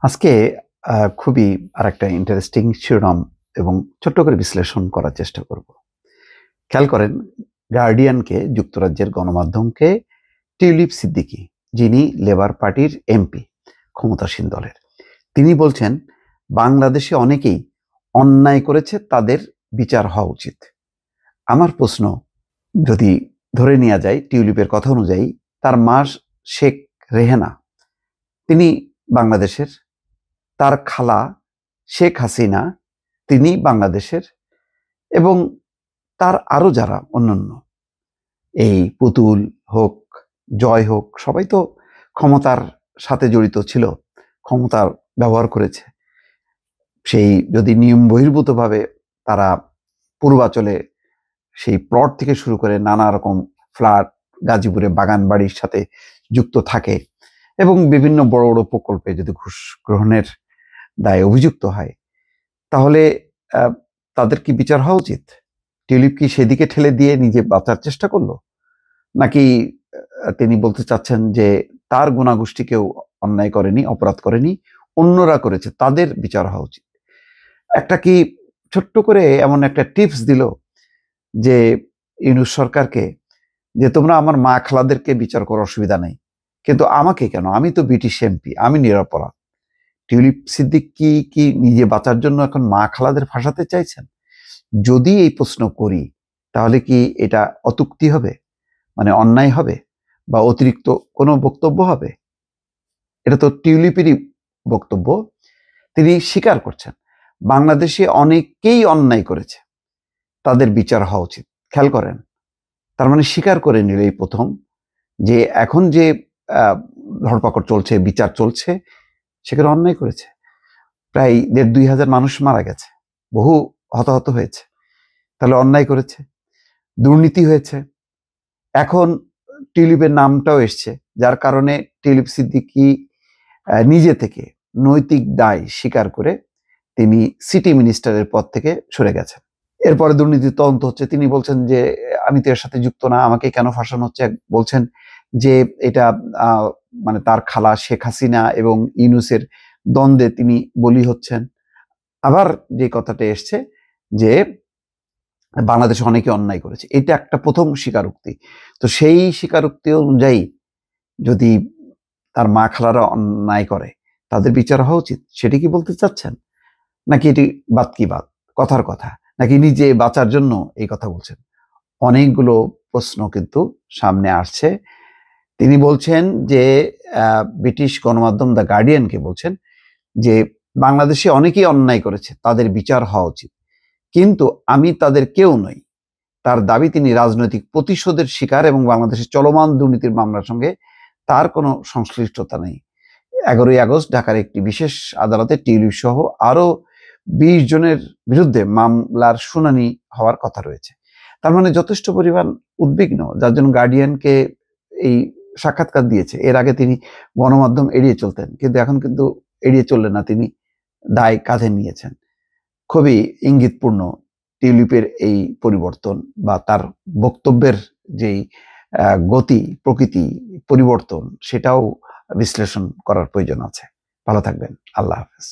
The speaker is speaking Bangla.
আজকে খুবই আরেকটা ইন্টারেস্টিং শিরোনাম এবং ছোট্ট করে বিশ্লেষণ করার চেষ্টা করব। খেয়াল করেন, গার্ডিয়ানকে যুক্তরাজ্যের গণমাধ্যমকে টিউলিপ সিদ্দিকী, যিনি লেবার পার্টির এমপি, ক্ষমতাসীন দলের, তিনি বলছেন বাংলাদেশে অনেকেই অন্যায় করেছে, তাদের বিচার হওয়া উচিত। আমার প্রশ্ন, যদি ধরে নেওয়া যায় টিউলিপের কথা অনুযায়ী তার মা শেখ রেহেনা তিনি বাংলাদেশের, তার খালা শেখ হাসিনা তিনি বাংলাদেশের, এবং তার আরো যারা অন্যান্য, এই পুতুল হোক, জয় হোক, সবাই তো ক্ষমতার সাথে জড়িত ছিল, ক্ষমতার ব্যবহার করেছে। সেই যদি নিয়ম বহির্ভূতভাবে তারা পূর্বাচলে সেই প্লট থেকে শুরু করে নানা রকম ফ্ল্যাট, গাজীপুরে বাগান বাড়ির সাথে যুক্ত থাকে এবং বিভিন্ন বড় বড় প্রকল্পে যদি ঘুষ গ্রহণের দায়ে অভিযুক্ত হয়, তাহলে তাদের কি বিচার হওয়া উচিত? টিউলিপ কি সেদিকে ঠেলে দিয়ে নিজে বাঁচার চেষ্টা করলো, নাকি তিনি বলতে চাচ্ছেন যে তার গোষ্ঠী কেউ অন্যায় করেনি, অপরাধ করেনি, অন্যরা করেছে, তাদের বিচার হওয়া উচিত? একটা কি ছোট্ট করে এমন একটা টিপস দিল যে ইউনূস সরকারকে, যে তোমরা আমার মা খালাদেরকে বিচার করার অসুবিধা নেই, কিন্তু আমাকে কেন? আমি তো ব্রিটিশ এমপি, আমি নিরপরাধ। টিউলিপ সিদ্দিক কি নিজে বাঁচার জন্য এখন মা খালাদের ফাঁসাতে চাইছেন? যদি এই প্রশ্ন করি, তাহলে কি এটা অতুক্তি হবে, মানে অন্যায় হবে, বা অতিরিক্ত কোনো বক্তব্য হবে? এটা তো টিউলিপেরই বক্তব্য। তিনি স্বীকার করছেন বাংলাদেশে অনেকেই অন্যায় করেছে, তাদের বিচার হওয়া উচিত। খেয়াল করেন, তার মানে স্বীকার করে নিল এই প্রথম যে এখন যে ধরপাকড় চলছে, বিচার চলছে, সেখানে অন্যায় করেছে। প্রায় ১,৫-২ হাজার মানুষ মারা গেছে, বহু হতাহত হয়েছে, তাহলে অন্যায় করেছে, দুর্নীতি হয়েছে। এখন টিউলিপের নামটাও এসছে, যার কারণে টিউলিপ সিদ্দিকী নিজে থেকে নৈতিক দায় স্বীকার করে তিনি সিটি মিনিস্টারের পদ থেকে সরে গেছেন। এরপরে দুর্নীতির তদন্ত হচ্ছে, তিনি বলছেন যে আমি তো এর সাথে যুক্ত না, আমাকে কেন ফাঁসানো হচ্ছে। বলছেন যে এটা মানে তার খালা শেখ হাসিনা এবং ইউনূসের দ্বন্দ্বে তিনি বলি হচ্ছেন। আবার যে কথাটা এসছে যে বাংলাদেশে অনেকে অন্যায় করেছে, এটা একটা প্রথম স্বীকারোক্তি। তো সেই স্বীকারোক্তি অনুযায়ী যদি তার মা খালারা অন্যায় করে, তাদের বিচার হওয়া উচিত, সেটি কি বলতে চাচ্ছেন? নাকি এটি বাদ কি বাদ, কথার কথা, নাকি নিজে বাঁচার জন্য এই কথা বলছেন? অনেকগুলো প্রশ্ন কিন্তু সামনে আসছে। তিনি বলছেন যে ব্রিটিশ গণমাধ্যম দ্য গার্ডিয়ানকে বলছেন যে বাংলাদেশে অনেকেই অন্যায় করেছে, তাদের বিচার হওয়া উচিত, কিন্তু আমি তাদের কেউ নই। তার দাবি তিনি রাজনৈতিক প্রতিশোধের শিকার এবং বাংলাদেশের চলমান দুর্নীতির মামলার সঙ্গে তার কোনো সংশ্লিষ্টতা নেই। ১১ই আগস্ট ঢাকার একটি বিশেষ আদালতে টিউলিপ সহ আরো ২০ জনের বিরুদ্ধে মামলার শুনানি হওয়ার কথা রয়েছে। তার মানে যথেষ্ট পরিমাণ উদ্বিগ্ন, যার জন্য গার্ডিয়ানকে এই সাক্ষাৎকার দিয়েছে। এর আগে তিনি গণমাধ্যম এড়িয়ে চলতেন, কিন্তু এখন কিন্তু এড়িয়ে চললেন না, তিনি দায় কাঁধে নিয়েছেন। খুবই ইঙ্গিতপূর্ণ টিউলিপের এই পরিবর্তন, বা তার বক্তব্যের যেই গতি প্রকৃতি পরিবর্তন, সেটাও বিশ্লেষণ করার প্রয়োজন আছে। ভালো থাকবেন। আল্লাহ হাফেজ।